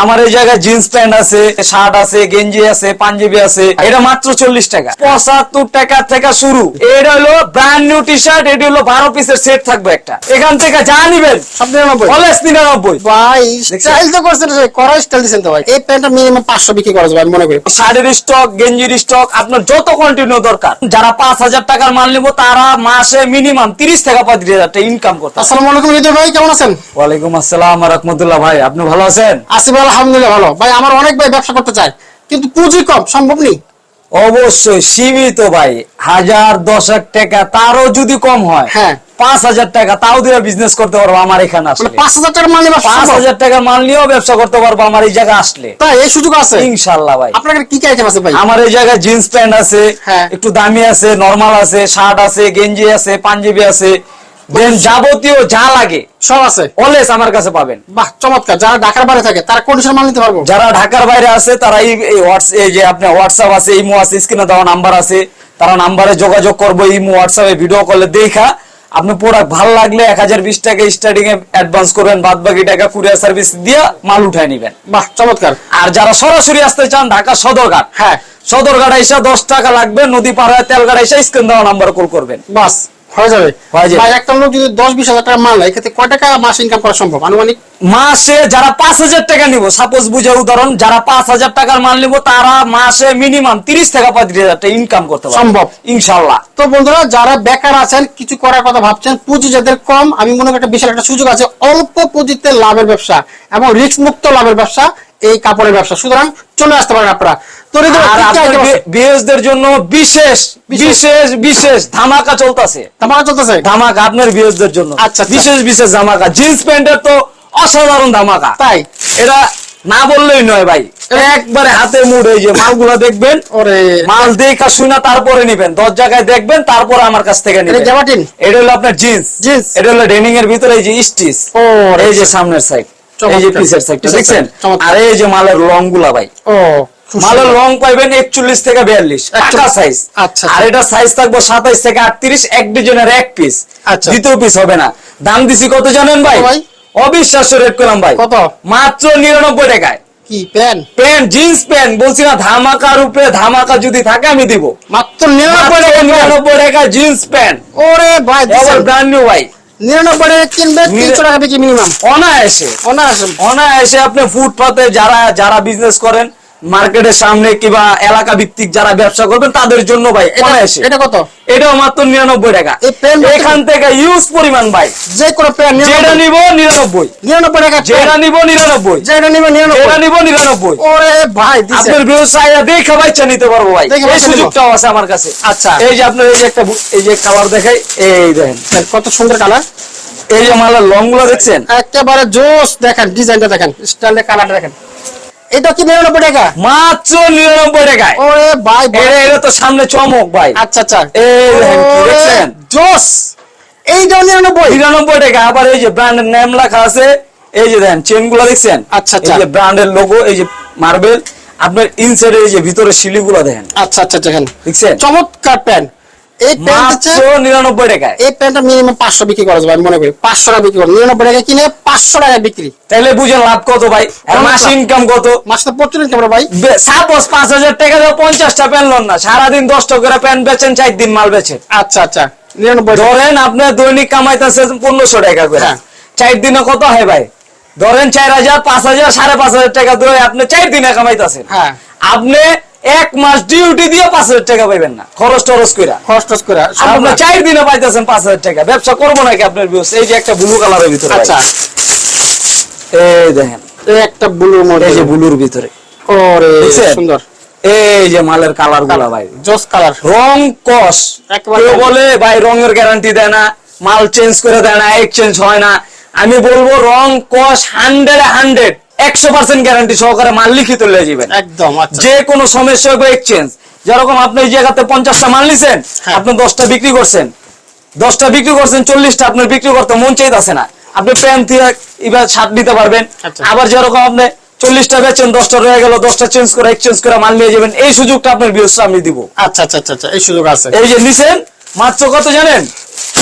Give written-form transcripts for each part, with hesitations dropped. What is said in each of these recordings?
আমার এই জায়গায় জিন্স প্যান্ট আছে, শার্ট আছে, গেঞ্জি আছে, পাঞ্জাবি আছে, এটা মাত্র 40 টাকা। 75 টাকা থেকে শুরু। এটা হলো ব্র্যান্ড নিউ টি শার্ট, এটা হলো 12 পিসের সেট থাকবে একটা। এখান থেকে যা নিবেন সব 99 অলওয়েজ 99। ভাই স্টাইল তো করছেন, করা স্টাইল দিছেন তো ভাই। এই প্যান্টটা মিনিমাম 500 বিক্রি করা যাবে আমি মনে করি। শার্টের স্টক, গেঞ্জির স্টক, আপনার যত কন্টিনিউ দরকার। যারা 5000 টাকার মাল নিব তারা মাসে মিনিমাম 30 থেকে 35,000 টাকা ইনকাম করতে। আসসালামু আলাইকুম হৃদয় ভাই, কেমন আছেন? ওয়ালাইকুম আসসালাম ওয়া রাহমাতুল্লাহ। ভাই আপনি ভালো আছেন? আছি ভাই, আলহামদুলিল্লাহ ভালো। ভাই আমার অনেক ভাই ব্যবসা করতে চায় কিন্তু পুঁজি কম, সম্ভব নেই। অবশ্যই সীমিত ভাই, 1000-10,000 টাকা, তারও যদি কম হয়, হ্যাঁ 5000 টাকা তাও দিয়ে বিজনেস করতে পারবো আমার এখানে আসলে। 5000 টাকার মাল নিয়ে 5000 টাকার মাল নিয়েও ব্যবসা করতে পারবো আমার এই জায়গায় আসলে। তাই এই সুযোগ আছে ইনশাআল্লাহ ভাই। আপনার কাছে কি কি আইটেম আছে ভাই? আমার এই জায়গায় জিন্স প্যান্ট আছে, হ্যাঁ। একটু দামি আছে, নরমাল আছে, শার্ট আছে, গেঞ্জি আছে, পাঞ্জাবি আছে, দেন যাবতীয় যা লাগে সব আছে অলওয়েজ আমার কাছে পাবেন। বাহ চমৎকার। যারা ঢাকার বাইরে থাকে তারা কন্ডিশন মাল নিতে পারবো? যারা ঢাকার বাইরে আছে তারা এই যে আপনার হোয়াটসঅ্যাপ আছে, ইমো আছে, স্ক্রিনে দেওয়া নাম্বার আছে, তারা নাম্বারে যোগাযোগ করবো, ইমো হোয়াটসঅ্যাপে ভিডিও কলে দেখা আপনি প্রোডাক্ট ভালো লাগলে 1020 টাকা স্টার্টিং এ অ্যাডভান্স করবেন, বাদ বাকি টাকা কুরিয়ার সার্ভিস দিয়ে মাল উঠায় নিবেন। বাহ চমৎকার। আর যারা সরাসরি আসতে চান ঢাকা সদরঘাট, হ্যাঁ সদরঘাট এসে 10 টাকা লাগবে, নদী পার হয়ে তেলঘাট এসে স্ক্রিন দেওয়া নাম্বার কল করবেন, বাস হয়ে যাবে। হয়ে যাবে। ভাই একটা লোক যদি 10-20 হাজার টাকা মাল নেয়, এক্ষেত্রে কয় টাকা মাস ইনকাম করা সম্ভব আনুমানিক? মাসে যারা 5000 টাকা নিব, সাপোজ বুঝে উদাহরণ, যারা 5000 টাকার মাল নিব তারা মাসে মিনিমাম 30 থেকে 35,000 টাকা ইনকাম করতে পারবে সম্ভব ইনশাআল্লাহ। তো বন্ধুরা যারা বেকার আছেন, কিছু করার কথা ভাবছেন, পুঁজি যাদের কম, আমি মনে করি একটা বিশাল একটা সুযোগ আছে অল্প পুঁজিতে লাভের ব্যবসা এবং রিস্ক মুক্ত লাভের ব্যবসা, এই কাপড়ের ব্যবসা। সুতরাং চলে আসতে পারেন আপনারা। তো আর আপনাদের ভিউয়ারদের জন্য বিশেষ বিশেষ বিশেষ ধামাকা চলতেছে, ধামাকা চলতেছে। ধামাকা আপনার ভিউয়ারদের জন্য। আচ্ছা, আচ্ছা। বিশেষ বিশেষ ধামাকা। জিন্স প্যান্টের তো অসাধারণ ধামাকা, তাই এটা না বললেই নয় ভাই। একবারে হাতে মুড, এই যে মালগুলো দেখবেন, ওরে মাল দেখা শুনা তারপরে নিবেন, 10 জায়গায় দেখবেন তারপরে আমার কাছ থেকে এটা নিবেন। জামাটিন এটা হলো আপনার জিন্স, জিন্স। এটা হলো ডেনিং এর ভিতরে এই যে স্টিচ, ও এই যে সামনের সাইড, এই যে পিসের সাইডটা দেখছেন, আর এই যে মালের রং গুলা ভাই, ও মালের রং পাইবেন 41 থেকে 42 টাকা সাইজ। আচ্ছা, আর এটা সাইজ থাকবে 27 থেকে 38, এক ডিজাইনের এক পিস, আচ্ছা। দ্বিতীয় পিস হবে না। দাম দিছি কত জানেন ভাই? ভাই অবিশ্বাস্য রেট করলাম ভাই। কত? মাত্র 99 টাকায়। কি প্যান্ট? প্যান্ট, জিন্স প্যান্ট, বলছি না ধামাকার উপরে ধামাকা যদি থাকে আমি দিব। মাত্র 99 টাকা। 99 টাকা জিন্স প্যান্ট, ওরে ভাই ওভার ব্র্যান্ড নিউ ভাই। 99 টাকা কিনবে, 300 টাকা বিক্রি মিনিমাম। অনায়াসে অনায়াসে অনায়াসে আপনি ফুটপাতে যারা বিজনেস করেন, মার্কেটের সামনে কিংবা এলাকা ভিত্তিক যারা ব্যবসা করবেন তাদের জন্য ভাই অনায়াসে। এটা কত? এটাও মাত্র 99 টাকা। এই প্যান্ট এখান থেকে ইউজ পরিমাণ ভাই, যে কোনো প্যান্ট যেটা নিব 99, 99 টাকা, যেটা নিব 99, যেটা নিবে 99, যেটা নিব 99। ওরে ভাই দিছে। আপনার ব্যবসায় দেখে বাচ্চা নিতে পারবো ভাই, দেখে এই বাচ্চা নিবো। সুযোগটাও আছে আমার কাছে। আচ্ছা এই যে আপনার এই যে একটা এই যে কালার দেখাই, এই দেখেন কত সুন্দর কালার। এই যে মালের লং গুলো দেখছেন, একেবারে জোস। দেখেন ডিজাইনটা, দেখেন স্টাইলের কালারটা দেখেন। এটা কি 99 টাকা? মাত্র 99 টাকায়। ওরে ভাই এটা তো সামনে চমক ভাই। আচ্ছা আচ্ছা এই দেখেন কি দেখছেন, জোস। এইটাও 99? 99 টাকা। আবার এই যে ব্র্যান্ডের নাম লেখা আছে, এই যে দেখেন চেন গুলো দেখছেন, আচ্ছা, আচ্ছা। এই যে ব্র্যান্ডের লোগো, এই যে মার্বেল, আপনার ইনসাইড এই যে ভিতরে শিলি গুলো দেখেন, আচ্ছা আচ্ছা দেখেন দেখছেন, চমৎকার প্যান্ট। এই প্যান্ট হচ্ছে, মাত্র 99 টাকায়। এই প্যান্টটা মিনিমাম 500 বিক্রি করা যাবে আমি মনে করি। 500 টাকা বিক্রি করে 99 টাকা কিনে 500 টাকা বিক্রি। তাহলে বুঝেন লাভ কত ভাই, আর মাস ইনকাম কত। মাসে প্রচুর ইনকাম ভাই। সাপোজ 5000 টাকা দিয়ে 50টা প্যান্ট লন না, সারাদিন 10টা করে প্যান্ট বেচেন, 4 দিন মাল বেচেন। আচ্ছা আচ্ছা 99 ধরেন আপনি দৈনিক কামাইতেছেন 1500 টাকা করে, হ্যাঁ। 4 দিনে কত হয় ভাই? ধরেন 4000, 5000, 5500 টাকা ধরে আপনি 4 দিনে কামাইতেছেন। হ্যাঁ আপনি এক মাস ডিউটি দিয়ে 5000 টাকা পাইবেন না, খরচ টরচ কইরা। খরচ করে আপনি 4 দিনে পাইতেছেন 5000 টাকা। ব্যবসা করবো নাকি আপনার ভিউস? এই যে একটা ব্লু কালারের ভিতরে, আচ্ছা এই দেখেন, এই একটা ব্লু এই মডেল। যে ব্লুর ভিতরে, ওরে দেখছেন? সুন্দর। এই যে মালের কালার গুলা ভাই, জোস কালার। রং কস। একেবারে কেউ বলে ভাই রঙের গ্যারান্টি দেয় না, মাল চেঞ্জ করে দেয় না, এক্সচেঞ্জ হয় না। আমি বলবো রং কস 100 100% গ্যারান্টি সহকারে মাল লিখিত লয়ে যাবেন একদম। আচ্ছা যে কোনো সমস্যা হবে এক্সচেঞ্জ। যেরকম আপনি এই জায়গাতে 50টা মাল নিছেন, হ্যাঁ। আপনি 10টা বিক্রি করছেন, 10টা বিক্রি করছেন, 40টা আপনার বিক্রি করতে মন চাইতেছে না, আপনি প্যান্ট দিয়ে এবার শার্ট নিতে পারবেন। আচ্ছা। আবার যেরকম আপনি 40টা বেচেন, 10টা রয়ে গেল, 10টা চেঞ্জ করে এক্সচেঞ্জ করে মাল নিয়ে যাবেন, এই সুযোগটা আপনার ভিউয়ার্স আমি দিব। আচ্ছা আচ্ছা আচ্ছা এই সুযোগ আছে। এই যে নিছেন, মাত্র কত জানেন?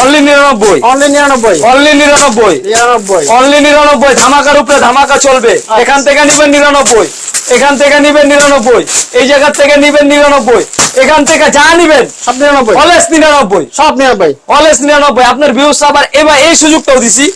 Only 99, only 99, only 99, 99, only 99। ধামাকার উপরে ধামাকা চলবে। এখান থেকে নিবেন 99, এখান থেকে নিবেন 99, এই জায়গা থেকে নিবেন 99, এখান থেকে যা নিবেন সব 99, অলএস 99, সব 99। অলএস 99। আপনার ভিউস আবার এবার এই সুযোগটাও দিছি,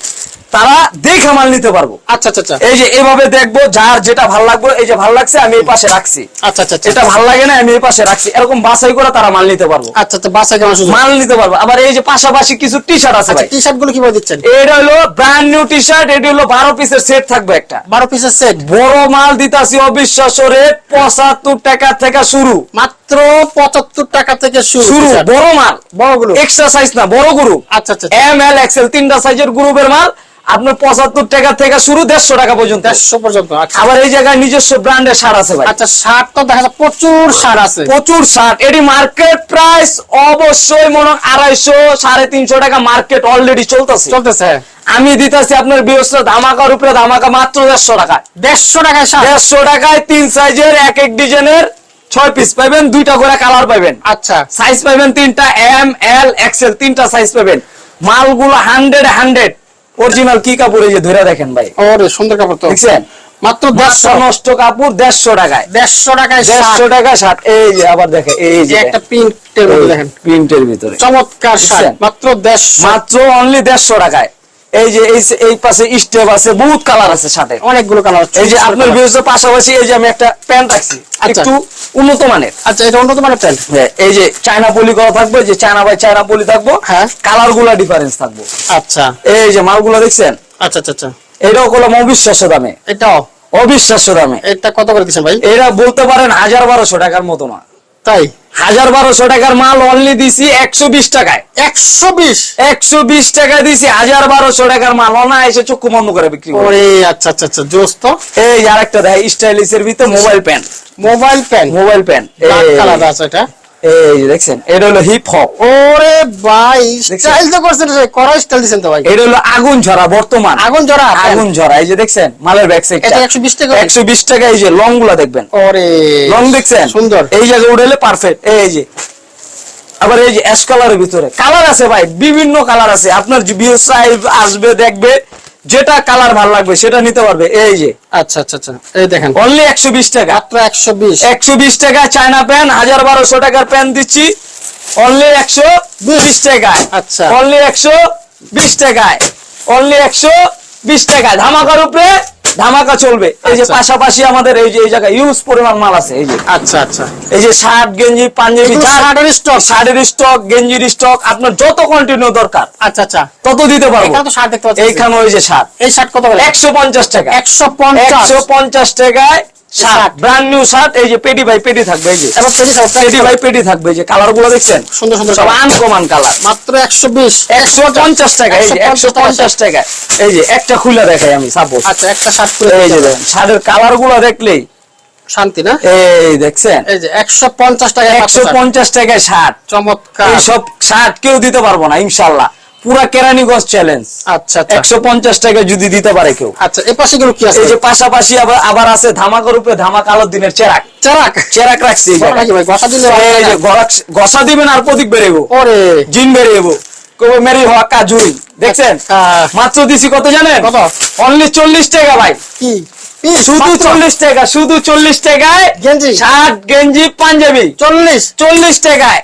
তারা দেখে মাল নিতে পারবো। আচ্ছা আচ্ছা আচ্ছা এই যে এভাবে দেখবো, যার যেটা ভালো লাগবে, এই যে ভালো লাগছে আমি এই পাশে রাখছি, আচ্ছা আচ্ছা এটা ভালো লাগে না আমি এই পাশে রাখছি, এরকম বাছাই করে তারা মাল নিতে পারবো, আচ্ছা আচ্ছা বাসা কেমন সুযোগ? মাল নিতে পারবো। আবার এই যে পাশাপাশি কিছু টি শার্ট আছে আচ্ছা ভাই, টি শার্ট গুলো কিভাবে দিচ্ছেন? এটা হলো ব্র্যান্ড নিউ টি শার্ট, এটা হলো 12 পিসের সেট থাকবে একটা। 12 পিসের সেট, বড় মাল দিতাছি অবিশ্বাস্য রেট 75 টাকা থেকে শুরু, মাত্র 75 টাকা থেকে শুরু। শুরু টি-শার্ট। বড় মাল, বড়গুলো, এক্সট্রা সাইজ না, বড় গ্রুপ, আচ্ছা আচ্ছা এম এল এক্সেল তিনটা সাইজের গ্রুপের মাল আপনার 75 টাকা থেকে শুরু 150 টাকা পর্যন্ত। 150 পর্যন্ত। আচ্ছা আবার এই জায়গায় নিজস্ব ব্র্যান্ডের শার্ট আছে ভাই, আচ্ছা শার্ট তো দেখা যাচ্ছে প্রচুর শার্ট আছে, প্রচুর শার্ট। এটি মার্কেট প্রাইস অবশ্যই মনে হয় 250 350 টাকা মার্কেট অলরেডি চলতেছে। চলতেছে। আমি দিতেছি আপনার বিয়সটা ধামাকার উপরে ধামাকা মাত্র 150 টাকা। 150 টাকায় শার্ট। 150 টাকায় 3 সাইজের এক এক ডিজাইনের 6 পিস পাবেন, 2টা করে কালার পাবেন, আচ্ছা সাইজ পাবেন 3টা, এম এল এক্সেল 3টা সাইজ পাবেন। মালগুলো 100 অরিজিনাল কি কাপড়, এই যে ধরে দেখেন ভাই, ওরে সুন্দর কাপড় তো। দেখছেন মাত্র মাত্র 150 নষ্ট কাপড় 150 টাকায়। 150 টাকায় 150 শার্ট। টাকা শার্ট। এই যে আবার দেখেন, এই এই যে একটা প্রিন্টের মধ্যে দেখেন, প্রিন্টের ভিতরে চমৎকার শার্ট, দেখছেন? মাত্র 150, মাত্র অনলি 150 টাকায়। এই যে এই পাশে স্টেপ আছে, বহুত কালার আছে শার্টের। অনেকগুলো কালার। এই যে আপনার ভিউজের পাশাপাশি এই যে আমি একটা প্যান্ট রাখছি আচ্ছা। একটু উন্নত মানের। আচ্ছা এটা উন্নত মানের প্যান্ট। হ্যাঁ, এই যে চায়না পলি করা থাকবে, যে চায়না বাই চায়না পলি থাকবো, হ্যাঁ। কালার গুলা ডিফারেন্স থাকবো। আচ্ছা এই যে মালগুলো দেখছেন, আচ্ছা আচ্ছা আচ্ছা এটাও করলাম অবিশ্বাস্য দামে, এটাও, অবিশ্বাস্য দামে। এটা কত করে দিচ্ছেন ভাই? এরা বলতে পারেন 1000-1200 টাকার মতো না, তাই 1000-1200 টাকার মাল অনলি দিছি 120 টাকায়। 120। 120 টাকা দিছি 1000-1200 টাকার মাল, না এসে চক্ষু বন্ধ করে বিক্রি করে। ওরে আচ্ছা আচ্ছা আচ্ছা জোস তো। এই যে আরেকটা দেখ, স্টাইলিশের ভিতরে mobile pant, mobile pant, mobile pant black colour আছে এটা। এই যে দেখছেন, এটা হলো হিপ হপ, ওরে ভাই স্টাইল তো করছেন, করা স্টাইল দিছেন তো ভাই। এটা হলো আগুন ঝরা বর্তমান, আগুন জরা আগুন ঝরা। এই যে দেখছেন মালের ব্যাক সাইড, এটা 120 টাকা। 120 টাকা। এই যে লং গুলা দেখবেন, ওরে লং দেখছেন সুন্দর। এই জায়গায় উঠেলে পারফেক্ট। এই যে আবার এই যে অ্যাশ কালারের ভিতরে কালার আছে ভাই, বিভিন্ন কালার আছে। আপনার ভিউয়ার্সরা আসবে দেখবে, যেটা কালার ভালো লাগবে সেটা নিতে পারবে। এই যে আচ্ছা আচ্ছা আচ্ছা এই দেখেন অনলি 120 টাকা, মাত্র 120। 120 টাকা চায়না প্যান্ট, 1000-1200 টাকার প্যান্ট দিচ্ছি অনলি 120 টাকায়। আচ্ছা। অনলি 120 টাকায়, অনলি 120 টাকায়। ধামাকার উপরে ধামাকা চলবে। এই যে আচ্ছা। পাশাপাশি আমাদের এই যে এই জায়গায় ইউজ পরিমাণ মাল আছে। এই যে আচ্ছা আচ্ছা এই যে শার্ট গেঞ্জি পাঞ্জাবি, এগুলো শার্টের স্টক। শার্টের স্টক, গেঞ্জির স্টক, আপনার যত কন্টিনিউ দরকার আচ্ছা আচ্ছা তত দিতে পারবো। এখানে তো শার্ট দেখতে পাচ্ছি। এইখানে ওই যে শার্ট এই শার্ট কত করে? 150 টাকা, 150। 150 টাকায় shirt, shirt. Brand new shirt. এই যে পেটি বাই পেটি থাকবে, এই যে এবার পেটি শার্ট পেটি বাই পেটি থাকবে। এই যে কালার গুলো দেখছেন, সুন্দর সুন্দর সব colour। Uncommon colour. মাত্র 120। 150 টাকা, এই যে 150 টাকা। এই যে একটা খুলে দেখাই আমি সাপোজ। আচ্ছা একটা শার্ট করে এই যে দিতে হবে। দেখেন শার্টের কালার গুলো দেখলেই শান্তি না? এই দেখছেন, এই যে 150 টাকা 150 টাকায় শার্ট। চমৎকার। এই সব শার্ট কেউ দিতে পারবো না ইনশাআল্লাহ, পুরা কেরানীগঞ্জ চ্যালেঞ্জ। আচ্ছা আচ্ছা 150 টাকা যদি দিতে পারে কেউ। আচ্ছা এই পাশে গুলো কি আছে? এই যে পাশাপাশি আবার আছে ধামাকার উপরে ধামাকা, আলো দিনের চেরাক, চারাক চেরাক রাখছি এই বড় জায়গায়। নাকি ভাই গসা দিলে? এই যে গসা দিবেন আর প্রতীক বেরেবো, ওরে জিন বেরিয়েবো, কবে মেরি হওয়া কাজুই। দেখছেন মাত্র দিছি কত জানেন? কত? অনলি 40 টাকা ভাই, কি পিস? শুধু 40 টাকা, শুধু 40 টাকায় গেঞ্জি? শার্ট গেঞ্জি পাঞ্জাবি 40 টাকায়।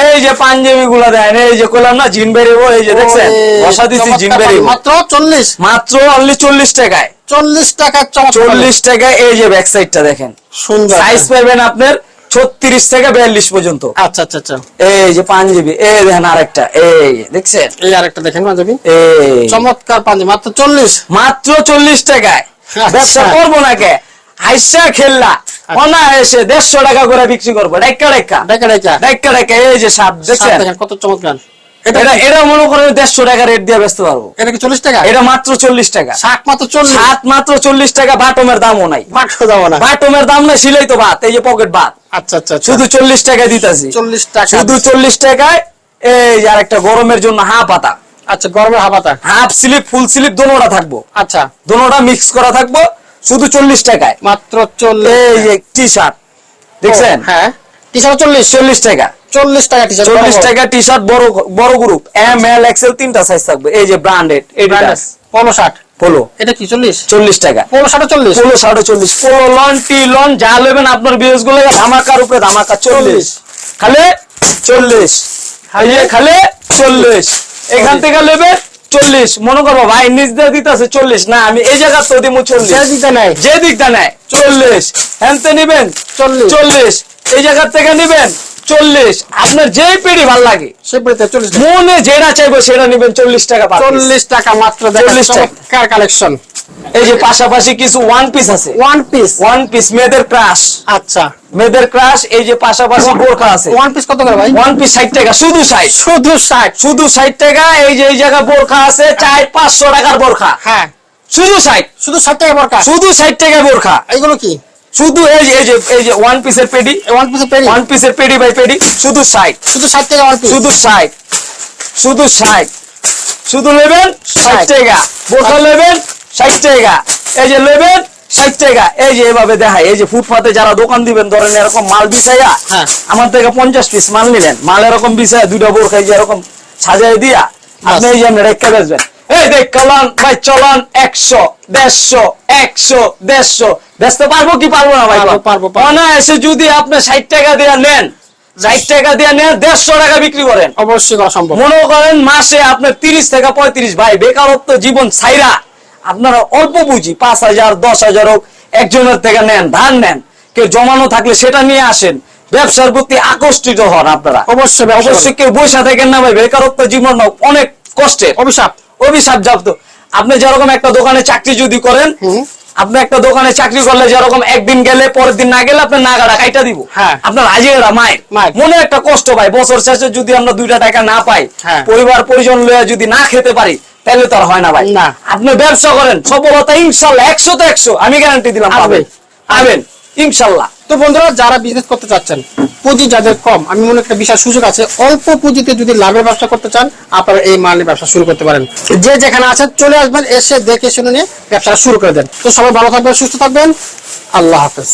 এই যে পাঞ্জাবি গুলা দেন, এই যে কইলাম না জিন বেরিয়েবো, এই যে দেখছেন বসা দিছি জিন বেরিয়েবো, মাত্র 40। মাত্র অনলি 40 টাকায়। 40 টাকা চমৎকার। 40 টাকায়। এই যে ব্যাক সাইডটা দেখেন, সুন্দর সাইজ পাবেন আপনার 36 থেকে 42 পর্যন্ত। আচ্ছা আচ্ছা আচ্ছা এই যে পাঞ্জাবি, এই দেখেন আরেকটা, এই দেখছেন, এই আরেকটা দেখেন পাঞ্জাবি, এই চমৎকার পাঞ্জাবি মাত্র 40। মাত্র 40 টাকায়। আচ্ছা। ব্যবসা করবো না কে, হাইসা খেললা অনায়াসে 150 টাকা করে বিক্রি করবো। ডাইকা ডাইকা দেখা দেখা ডাইকা ডাইকা। এই যে শার্ট দেখছেন, দেখেন কত চমৎকার। এটা মনে করেন 150 টাকা রেট দিয়ে বেচতে পারবো। এটা কি 40 টাকা? এটা মাত্র 40 টাকা। শাক মাত্র 40। শার্ট মাত্র 40 টাকা, বাটমের দামও নাই। মাত্র দাও না। বাটমের দাম নাই, সিলাই তো ভাত, এই যে পকেট ভাত। আচ্ছা আচ্ছা আচ্ছা। শুধু 40 টাকায় দিতাছি, 40 টাকা শুধু 40 টাকায়। এই যে আরেকটা গরমের জন্য হাফ পাতা, আচ্ছা গরমের হাবাতা। হাফ স্লিপ ফুল স্লিপ দোনোটা থাকবো, আচ্ছা দোনোটা মিক্স করা থাকবো, শুধু 40 টাকায়। মাত্র 40। এই যে টি শার্ট দেখছেন, হ্যাঁ টি-শার্ট 40 40 টাকা। 40 টাকা টি-শার্ট, 40 টাকা টি শার্ট, বড় বড় গ্রুপ এম এল এক্সেল তিনটা সাইজ থাকবে। এই যে branded Adidas polo shirt, polo, এটা কি 40? 40 টাকা। Polo shirt 40, polo shirt 40, polo লন টি লন যা নেবেন আপনার বিএস গুলো ধামাকার উপরে ধামাকা 40, খালে 40, এই যে খালে 40, এখান থেকে নেবে 40। মনে করবো ভাই নিজ দিয়ে দিতেছে 40, না আমি এই জায়গা তো দিমু 40, যে দিকটা নেয় যে দিকটা নেয় 40, হ্যানতে নিবেন 40, এই জায়গা থেকে নিবেন 40, আপনার যেই পেড়ি ভালো লাগে সে পেতে 40 টাকা, মনে যেটা চাইবো সেটা নিবেন 40 টাকা পার পিস। 40 টাকা মাত্র। দেখেন 40 টাকা। চমৎকার কালেকশন। এই যে পাশাপাশি কিছু ওয়ান পিস আছে, ওয়ান পিস, ওয়ান পিস মেয়েদের ক্রাশ, আচ্ছা মেয়েদের ক্রাশ। এই যে পাশাপাশি বোরখা আছে, ওয়ান পিস কত করে ভাই? ওয়ান পিস 60 টাকা, শুধু 60, শুধু 60, শুধু 60 টাকা। এই যে এই জায়গা বোরখা আছে 400-500 টাকার বোরখা, হ্যাঁ শুধু 60, শুধু 60 টাকা বোরকা। শুধু 60 টাকা বোরখা। এইগুলো কি? শুধু এই যে ওয়ান পিসের পেডি, ওয়ান পিসের পেরি, ওয়ান পিসের পেডি বাই পেডি, শুধু 60, শুধু 60 টাকা ওয়ান পিস, শুধু 60, শুধু 60, শুধু নেবেন 60 টাকা। বোরখা নেবেন 60 টাকা, এই যে নেবেন 60 টাকা। এই যে এভাবে দেখায়, এই যে ফুটপাতে যারা দোকান দিবেন, ধরেন এরকম মাল বিছাইয়া হ্যাঁ। আমার থেকে 50 পিস মাল নিলেন, মাল এরকম বিছায় দুইটা বোরখা এই যে এরকম সাজাই দিয়া আপনি এই যে আপনি রেখে বেচবেন। এই দেখ কলন ভাই চলন 100, 150, 100, 150 বেচতে পারবো কি পারবো না ভাই? পারবো। অনায়াসে যদি আপনি 60 টাকা দিয়ে নেন, 60 টাকা দিয়ে নেন 150 টাকা বিক্রি করেন, অবশ্যই করা সম্ভব। মনে করেন মাসে আপনার 30 থেকে 35। ভাই বেকারত্ব জীবন ছাইরা আপনারা অল্প পুঁজি 5,000, 10,000 হোক একজনের থেকে নেন, ধার নেন, কেউ জমানো থাকলে সেটা নিয়ে আসেন, ব্যবসার প্রতি আকর্ষিত হন আপনারা। অবশ্যই অবশ্যই কেউ বসে থাকেন না ভাই, বেকারত্ব জীবন অনেক কষ্টের, অভিশাপ। অভিশাপ জব্দ। আপনি যেরকম একটা দোকানে চাকরি যদি করেন, আপনি একটা দোকানে চাকরি করলে যেরকম একদিন গেলে পরের দিন না গেলে আপনার নাগাড়া কাইটা দিব, হ্যাঁ। আপনার হাজিরা মায়ের মনে একটা কষ্ট পাই। বছর শেষে যদি আমরা 2টা টাকা না পাই, হ্যাঁ। পরিবার পরিজন লইয়া যদি না খেতে পারি, তাহলে তো আর হয় না ভাই। না। আপনি ব্যবসা করেন, সফলতা ইনশাল্লাহ 100 তে 100 আমি গ্যারান্টি দিলাম পাবেন, পাবেন ইনশাল্লাহ। তো বন্ধুরা, যারা বিজনেস করতে চাচ্ছেন, পুঁজি যাদের কম, আমি মনে করি একটা বিশাল সুযোগ আছে। অল্প পুঁজিতে যদি লাভের ব্যবসা করতে চান, আপনারা এই মালের ব্যবসা শুরু করতে পারেন। যে যেখানে আছেন চলে আসবেন, এসে দেখে শুনে নিয়ে ব্যবসা শুরু করে দেন। তো সবাই ভালো থাকবেন, সুস্থ থাকবেন, আল্লাহ হাফেজ।